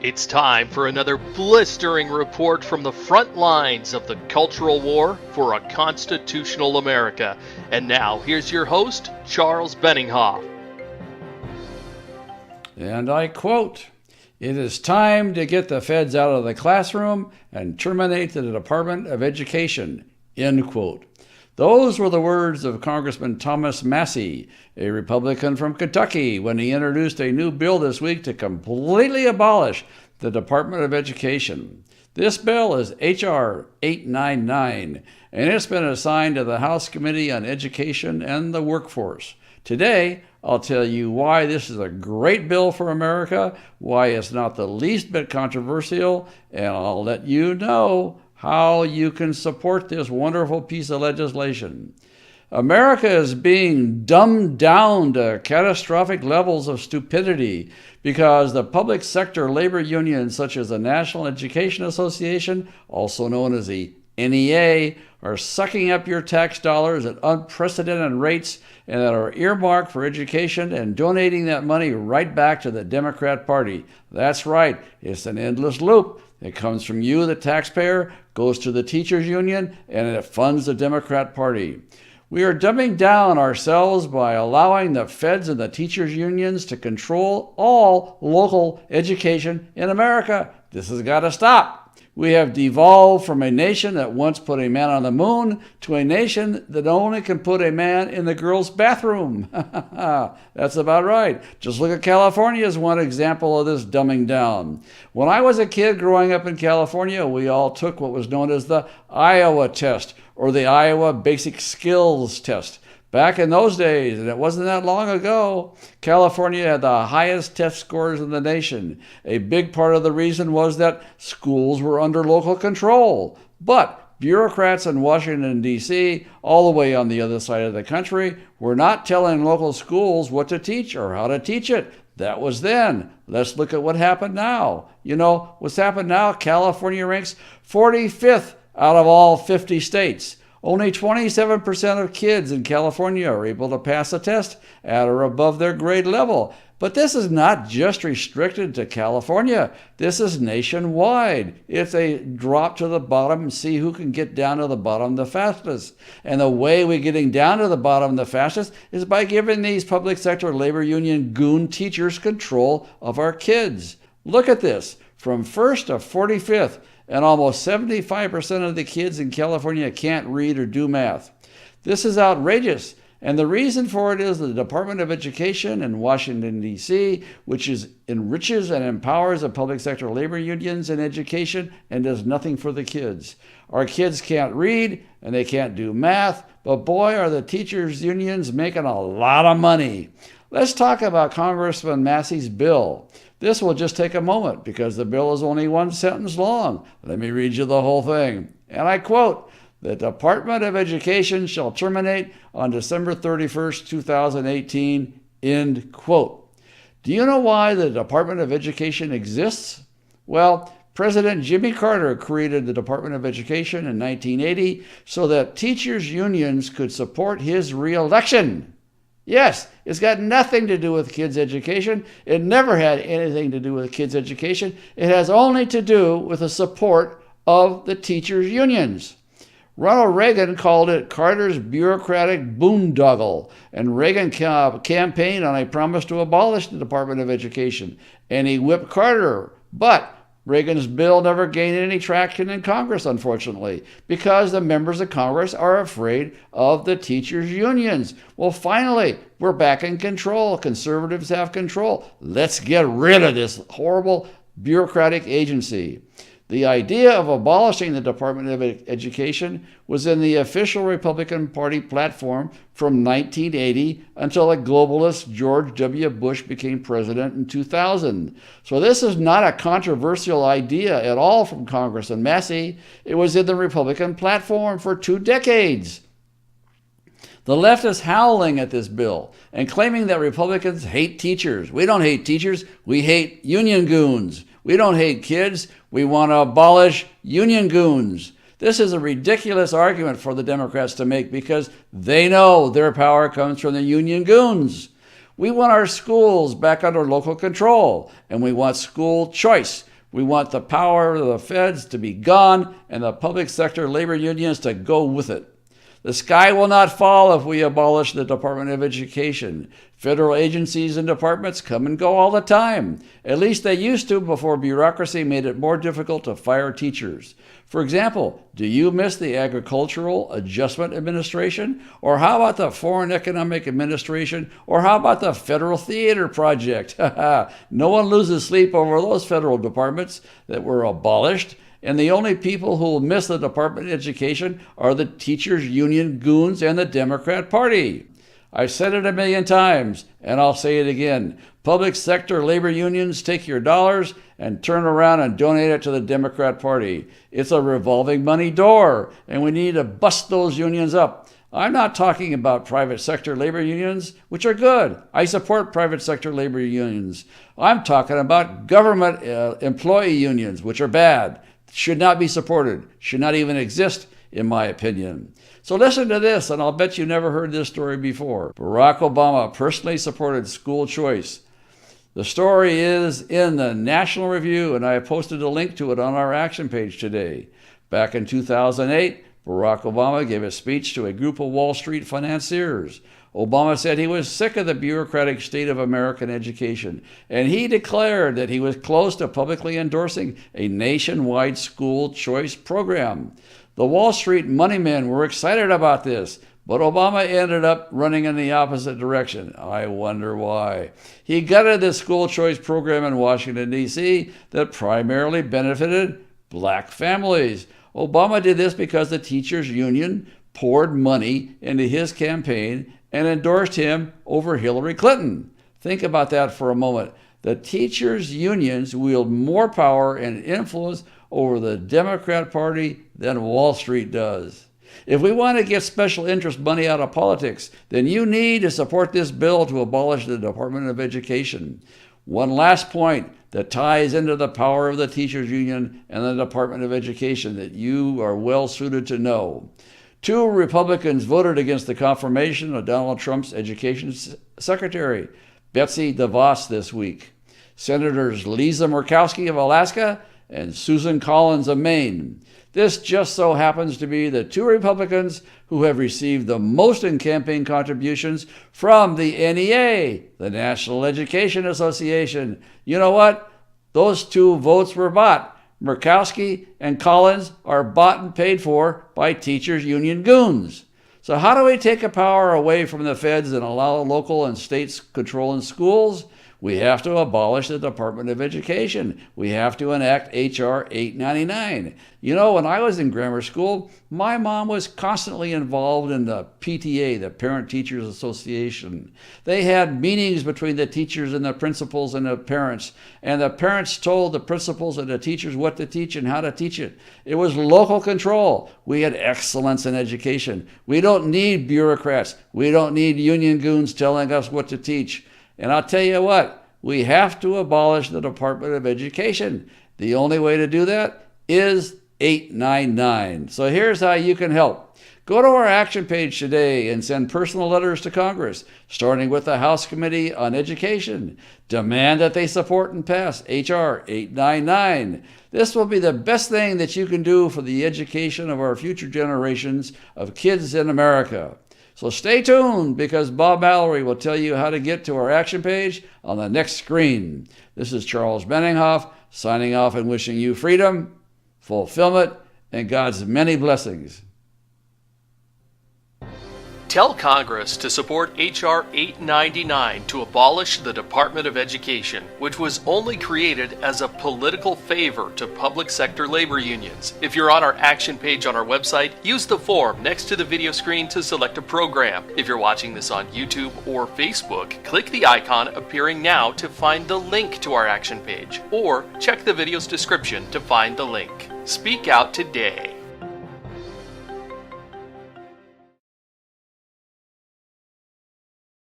It's time for another blistering report from the front lines of the cultural war for a constitutional America. And now, here's your host, Charles Benninghoff. And I quote, "It is time to get the feds out of the classroom and terminate the Department of Education," end quote. Those were the words of Congressman Thomas Massie, a Republican from Kentucky, when he introduced a new bill this week to completely abolish the Department of Education. This bill is H.R. 899, and it's been assigned to the House Committee on Education and the Workforce. Today, I'll tell you why this is a great bill for America, why it's not the least bit controversial, and I'll let you know how you can support this wonderful piece of legislation. America is being dumbed down to catastrophic levels of stupidity because the public sector labor unions such as the National Education Association, also known as the NEA, are sucking up your tax dollars at unprecedented rates and that are earmarked for education and donating that money right back to the Democrat Party. That's right, it's an endless loop. It comes from you, the taxpayer, goes to the teachers union, and it funds the Democrat Party. We are dumbing down ourselves by allowing the feds and the teachers unions to control all local education in America. This has got to stop. We have devolved from a nation that once put a man on the moon to a nation that only can put a man in the girl's bathroom. That's about right. Just look at California as one example of this dumbing down. When I was a kid growing up in California, we all took what was known as the Iowa test or the Iowa Basic Skills test. Back in those days, and it wasn't that long ago, California had the highest test scores in the nation. A big part of the reason was that schools were under local control. But bureaucrats in Washington, D.C., all the way on the other side of the country, were not telling local schools what to teach or how to teach it. That was then. Let's look at what happened now. You know, what's happened now? California ranks 45th out of all 50 states. Only 27% of kids in California are able to pass a test at or above their grade level. But this is not just restricted to California. This is nationwide. It's a drop to the bottom and see who can get down to the bottom the fastest. And the way we're getting down to the bottom the fastest is by giving these public sector labor union goon teachers control of our kids. Look at this. From 1st to 45th, and almost 75% of the kids in California can't read or do math. This is outrageous, and the reason for it is the Department of Education in Washington, D.C., which enriches and empowers the public sector labor unions in education and does nothing for the kids. Our kids can't read and they can't do math, but boy, are the teachers' unions making a lot of money. Let's talk about Congressman Massie's bill. This will just take a moment because the bill is only one sentence long. Let me read you the whole thing. And I quote, "The Department of Education shall terminate on December 31st, 2018, end quote. Do you know why the Department of Education exists? Well, President Jimmy Carter created the Department of Education in 1980 so that teachers' unions could support his re-election. Yes, it's got nothing to do with kids' education. It never had anything to do with kids' education. It has only to do with the support of the teachers' unions. Ronald Reagan called it Carter's bureaucratic boondoggle, and Reagan campaigned on a promise to abolish the Department of Education, and he whipped Carter. But Reagan's bill never gained any traction in Congress, unfortunately, because the members of Congress are afraid of the teachers' unions. Well, finally, we're back in control. Conservatives have control. Let's get rid of this horrible bureaucratic agency. The idea of abolishing the Department of Education was in the official Republican Party platform from 1980 until the globalist George W. Bush became president in 2000. So this is not a controversial idea at all from Congressman Massie. It was in the Republican platform for 2 decades. The left is howling at this bill and claiming that Republicans hate teachers. We don't hate teachers, we hate union goons. We don't hate kids, we want to abolish union goons. This is a ridiculous argument for the Democrats to make because they know their power comes from the union goons. We want our schools back under local control, and we want school choice. We want the power of the feds to be gone and the public sector labor unions to go with it. The sky will not fall if we abolish the Department of Education. Federal agencies and departments come and go all the time. At least they used to before bureaucracy made it more difficult to fire teachers. For example, do you miss the Agricultural Adjustment Administration? Or how about the Foreign Economic Administration? Or how about the Federal Theater Project? No one loses sleep over those federal departments that were abolished. And the only people who will miss the Department of Education are the teachers' union goons and the Democrat Party. I've said it a million times, and I'll say it again. Public sector labor unions take your dollars and turn around and donate it to the Democrat Party. It's a revolving money door, and we need to bust those unions up. I'm not talking about private sector labor unions, which are good. I support private sector labor unions. I'm talking about government employee unions, which are bad. Should not be supported, should not even exist, in my opinion. So listen to this, and I'll bet you never heard this story before. Barack Obama personally supported school choice. The story is in the National Review, and I posted a link to it on our action page today. Back in 2008, Barack Obama gave a speech to a group of Wall Street financiers. Obama said he was sick of the bureaucratic state of American education, and he declared that he was close to publicly endorsing a nationwide school choice program. The Wall Street moneymen were excited about this, but Obama ended up running in the opposite direction. I wonder why. He gutted the school choice program in Washington, D.C. that primarily benefited black families. Obama did this because the teachers' union poured money into his campaign and endorsed him over Hillary Clinton. Think about that for a moment. The teachers' unions wield more power and influence over the Democrat Party than Wall Street does. If we want to get special interest money out of politics, then you need to support this bill to abolish the Department of Education. One last point that ties into the power of the teachers' union and the Department of Education that you are well suited to know. 2 Republicans voted against the confirmation of Donald Trump's education secretary, Betsy DeVos, this week. Senators Lisa Murkowski of Alaska and Susan Collins of Maine. This just so happens to be the 2 Republicans who have received the most in campaign contributions from the NEA, the National Education Association. You know what? Those 2 votes were bought. Murkowski and Collins are bought and paid for by teachers' union goons. So how do we take the power away from the feds and allow local and states control in schools? We have to abolish the Department of Education. We have to enact H.R. 899. You know, when I was in grammar school, my mom was constantly involved in the PTA, the Parent Teachers Association. They had meetings between the teachers and the principals and the parents told the principals and the teachers what to teach and how to teach it. It was local control. We had excellence in education. We don't need bureaucrats. We don't need union goons telling us what to teach. And I'll tell you what, we have to abolish the Department of Education. The only way to do that is 899. So here's how you can help. Go to our action page today and send personal letters to Congress, starting with the House Committee on Education. Demand that they support and pass H.R. 899. This will be the best thing that you can do for the education of our future generations of kids in America. So stay tuned, because Bob Mallory will tell you how to get to our action page on the next screen. This is Charles Benninghoff signing off and wishing you freedom, fulfillment, and God's many blessings. Tell Congress to support H.R. 899 to abolish the Department of Education, which was only created as a political favor to public sector labor unions. If you're on our action page on our website, use the form next to the video screen to select a program. If you're watching this on YouTube or Facebook, click the icon appearing now to find the link to our action page, or check the video's description to find the link. Speak out today.